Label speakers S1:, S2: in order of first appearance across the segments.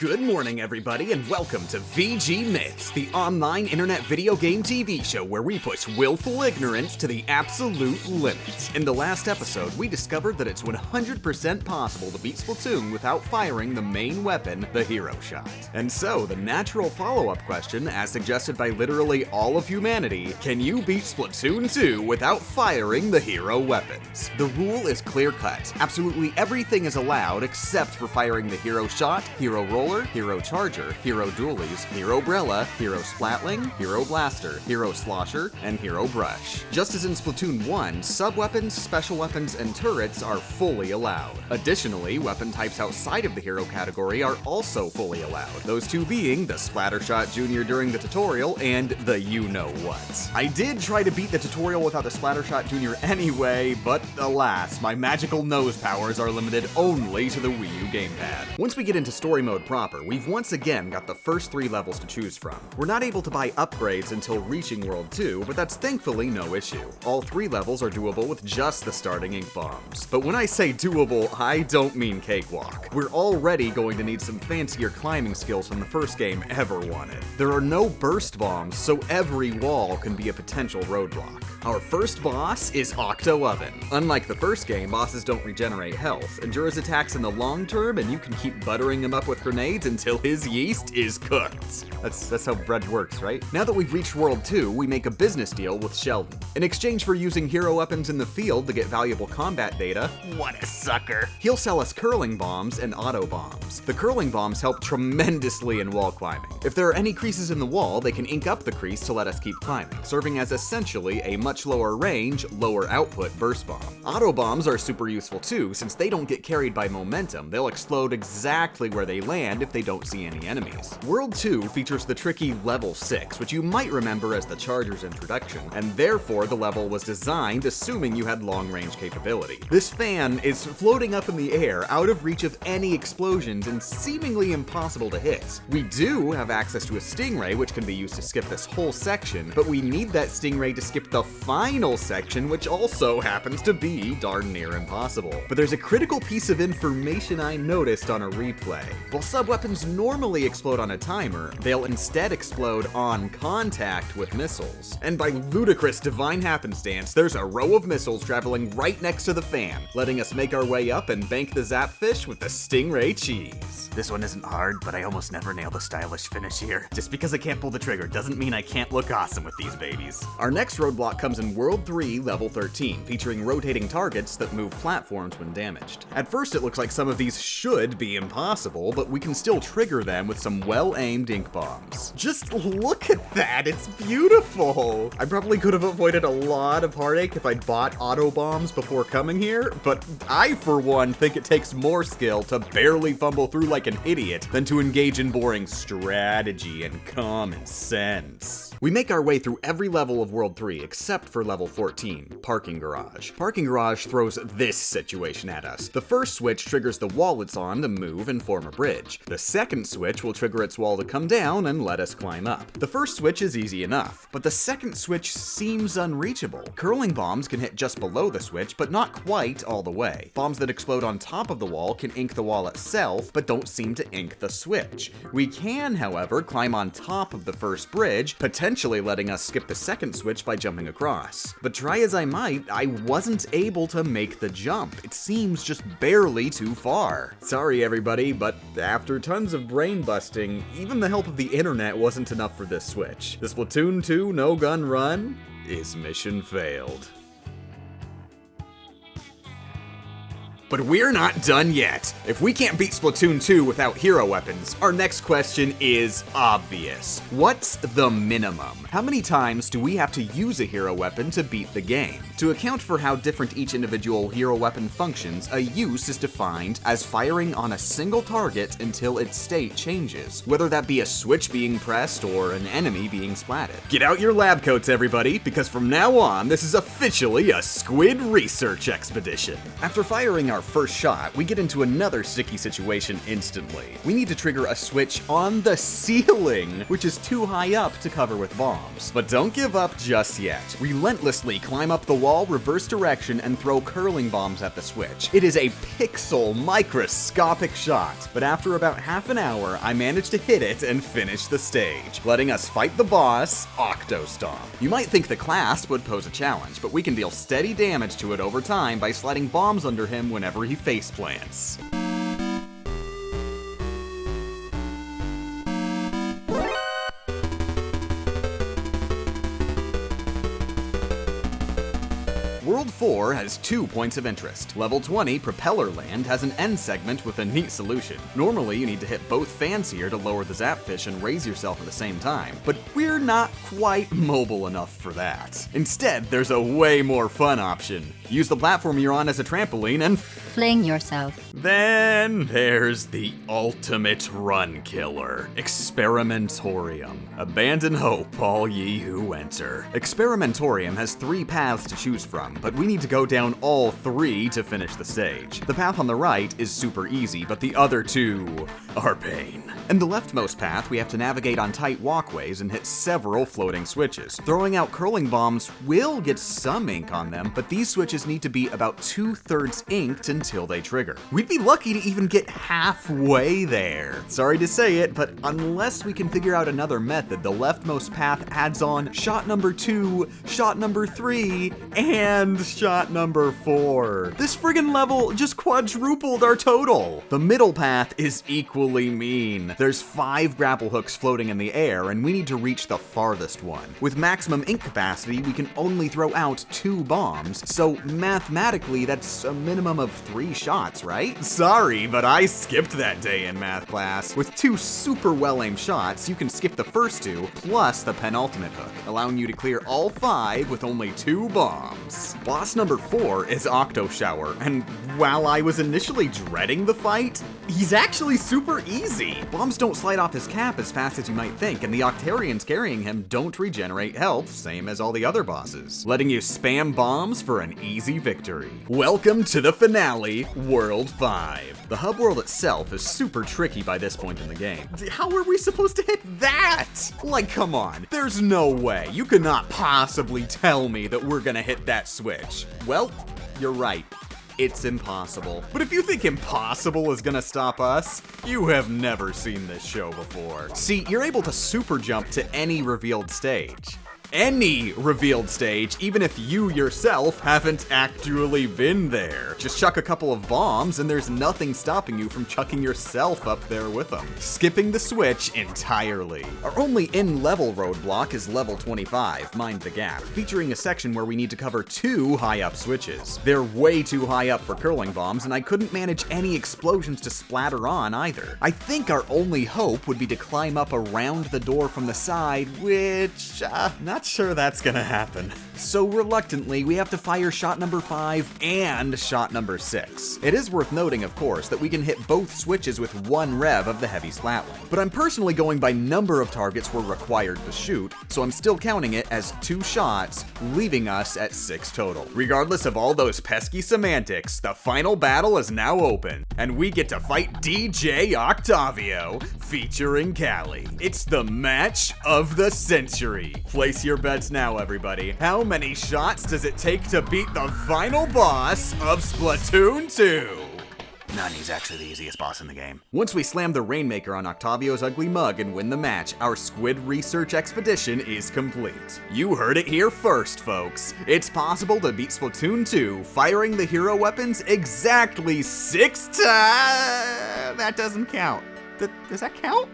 S1: Good morning, everybody, and welcome to VG Myths, the online internet video game TV show where we push willful ignorance to the absolute limit. In the last episode, we discovered that it's 100% possible to beat Splatoon without firing the main weapon, the hero shot. And so, the natural follow-up question, as suggested by literally all of humanity, can you beat Splatoon 2 without firing the hero weapons? The rule is clear-cut. Absolutely everything is allowed except for firing the hero shot, hero roll, Hero Charger, Hero Dualies, Hero Brella, Hero Splatling, Hero Blaster, Hero Slosher, and Hero Brush. Just as in Splatoon 1, sub-weapons, special weapons, and turrets are fully allowed. Additionally, weapon types outside of the hero category are also fully allowed, those two being the Splattershot Jr. during the tutorial and the you-know-what. I did try to beat the tutorial without the Splattershot Jr. anyway, but alas, my magical nose powers are limited only to the Wii U gamepad. Once we get into story mode proper, we've once again got the first 3 levels to choose from. We're not able to buy upgrades until reaching World 2, but that's thankfully no issue. All 3 levels are doable with just the starting ink bombs. But when I say doable, I don't mean cakewalk. We're already going to need some fancier climbing skills than the first game ever wanted. There are no burst bombs, so every wall can be a potential roadblock. Our first boss is Octo Oven. Unlike the first game, bosses don't regenerate health, endure his attacks in the long term, and you can keep buttering him up with grenades until his yeast is cooked. That's how bread works, right? Now that we've reached World 2, we make a business deal with Sheldon. In exchange for using hero weapons in the field to get valuable combat data, what a sucker, he'll sell us curling bombs and auto bombs. The curling bombs help tremendously in wall climbing. If there are any creases in the wall, they can ink up the crease to let us keep climbing, serving as essentially a much lower range, lower output burst bomb. Auto bombs are super useful too, since they don't get carried by momentum. They'll explode exactly where they land if they don't see any enemies. World 2 features the tricky Level 6, which you might remember as the Charger's introduction, and therefore the level was designed assuming you had long-range capability. This fan is floating up in the air, out of reach of any explosions and seemingly impossible to hit. We do have access to a stingray, which can be used to skip this whole section, but we need that stingray to skip the final section, which also happens to be darn near impossible. But there's a critical piece of information I noticed on a replay. While sub-weapons normally explode on a timer, they'll instead explode on contact with missiles. And by ludicrous divine happenstance, there's a row of missiles traveling right next to the fan, letting us make our way up and bank the Zapfish with the Stingray cheese. This one isn't hard, but I almost never nail the stylish finish here. Just because I can't pull the trigger doesn't mean I can't look awesome with these babies. Our next roadblock comes in World 3, Level 13, featuring rotating targets that move platforms when damaged. At first it looks like some of these should be impossible, but we can still trigger them with some well-aimed ink bombs. Just look at that, it's beautiful! I probably could have avoided a lot of heartache if I'd bought auto bombs before coming here, but I, for one, think it takes more skill to barely fumble through like an idiot than to engage in boring strategy and common sense. We make our way through every level of World 3 except for Level 14, Parking Garage. Parking Garage throws this situation at us. The first switch triggers the wall it's on to move and form a bridge. The second switch will trigger its wall to come down and let us climb up. The first switch is easy enough, but the second switch seems unreachable. Curling bombs can hit just below the switch, but not quite all the way. Bombs that explode on top of the wall can ink the wall itself, but don't seem to ink the switch. We can, however, climb on top of the first bridge, potentially letting us skip the second switch by jumping across. But try as I might, I wasn't able to make the jump. It seems just barely too far. Sorry everybody, but after tons of brain busting, even the help of the internet wasn't enough for this switch. The Splatoon 2 no gun run is mission failed. But we're not done yet. If we can't beat Splatoon 2 without hero weapons, our next question is obvious. What's the minimum? How many times do we have to use a hero weapon to beat the game? To account for how different each individual hero weapon functions, a use is defined as firing on a single target until its state changes, whether that be a switch being pressed or an enemy being splatted. Get out your lab coats, everybody, because from now on, this is officially a squid research expedition. After firing our our first shot, we get into another sticky situation instantly. We need to trigger a switch on the ceiling, which is too high up to cover with bombs. But don't give up just yet. Relentlessly climb up the wall, reverse direction, and throw curling bombs at the switch. It is a pixel microscopic shot, but after about half an hour, I managed to hit it and finish the stage, letting us fight the boss, Octostomp. You might think the clasp would pose a challenge, but we can deal steady damage to it over time by sliding bombs under him whenever he face plants. World 4 has 2 points of interest. Level 20, Propeller Land, has an end segment with a neat solution. Normally, you need to hit both fans here to lower the zapfish and raise yourself at the same time, but we're not quite mobile enough for that. Instead, there's a way more fun option. Use the platform you're on as a trampoline and
S2: fling yourself.
S1: Then there's the ultimate run killer, Experimentorium. Abandon hope, all ye who enter. Experimentorium has 3 paths to choose from, but we need to go down all 3 to finish the stage. The path on the right is super easy, but the other 2 are pain. In the leftmost path, we have to navigate on tight walkways and hit several floating switches. Throwing out curling bombs will get some ink on them, but these switches need to be about 2/3 inked until they trigger. We'd be lucky to even get halfway there. Sorry to say it, but unless we can figure out another method, the leftmost path adds on shot number 2, shot number 3, and shot number 4. This friggin' level just quadrupled our total. The middle path is equally mean. There's 5 grapple hooks floating in the air, and we need to reach the farthest one. With maximum ink capacity, we can only throw out 2 bombs, so mathematically that's a minimum of 3 shots, right? Sorry, but I skipped that day in math class. With 2 super well-aimed shots, you can skip the first 2, plus the penultimate hook, allowing you to clear all 5 with only 2 bombs. Boss number 4 is Octo Shower, and while I was initially dreading the fight, he's actually super easy. Bombs don't slide off his cap as fast as you might think, and the Octarians carrying him don't regenerate health, same as all the other bosses, letting you spam bombs for an easy victory. Welcome to the finale, World 5. The hub world itself is super tricky by this point in the game. How are we supposed to hit that? Like, come on, there's no way. You could not possibly tell me that we're gonna hit that switch. Well, you're right. It's impossible. But if you think impossible is gonna stop us, you have never seen this show before. See, you're able to super jump to any revealed stage. Any revealed stage, even if you yourself haven't actually been there. Just chuck a couple of bombs and there's nothing stopping you from chucking yourself up there with them, skipping the switch entirely. Our only in-level roadblock is level 25, Mind the Gap, featuring a section where we need to cover 2 high-up switches. They're way too high up for curling bombs, and I couldn't manage any explosions to splatter on either. I think our only hope would be to climb up around the door from the side, which, not sure that's gonna happen. So reluctantly, we have to fire shot number 5 and shot number 6. It is worth noting, of course, that we can hit both switches with 1 rev of the heavy splatling. But I'm personally going by number of targets we're required to shoot, so I'm still counting it as 2 shots, leaving us at 6 total. Regardless of all those pesky semantics, the final battle is now open, and we get to fight DJ Octavio, featuring Callie. It's the match of the century. Place your bets now, everybody. How many shots does it take to beat the final boss of Splatoon 2? None, he's actually the easiest boss in the game. Once we slam the Rainmaker on Octavio's ugly mug and win the match, our squid research expedition is complete. You heard it here first, folks. It's possible to beat Splatoon 2 firing the hero weapons exactly 6 times. That doesn't count. Does that count?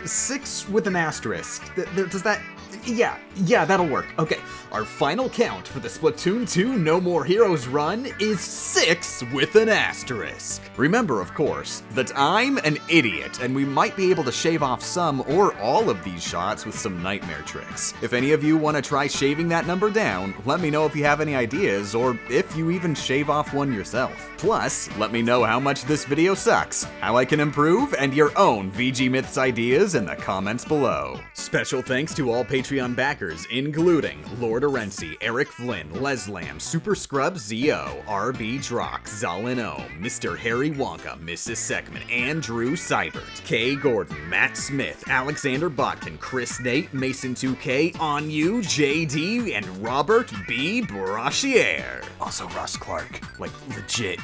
S1: 6 with an asterisk. Does that... Yeah, that'll work. Okay, our final count for the Splatoon 2 No More Heroes run is 6 with an asterisk. Remember, of course, that I'm an idiot, and we might be able to shave off some or all of these shots with some nightmare tricks. If any of you want to try shaving that number down, let me know if you have any ideas, or if you even shave off one yourself. Plus, let me know how much this video sucks, how I can improve, and your own VG Myths ideas in the comments below. Special thanks to all Patreon Patreon backers, including Lord Arenci, Eric Flynn, Leslam, Super Scrub ZO, RB Drox, Zalino, Mr. Harry Wonka, Mrs. Seckman, Andrew Seibert, Kay Gordon, Matt Smith, Alexander Botkin, Chris Nate, Mason 2K, Anu, JD, and Robert B. Brashier.
S2: Also, Ross Clark, like, legit,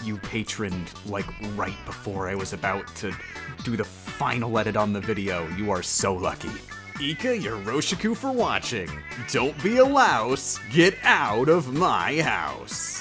S2: you patroned, like, right before I was about to do the final edit on the video. You are so lucky.
S1: Ika Yoroshiku for watching. Don't be a louse. Get out of my house.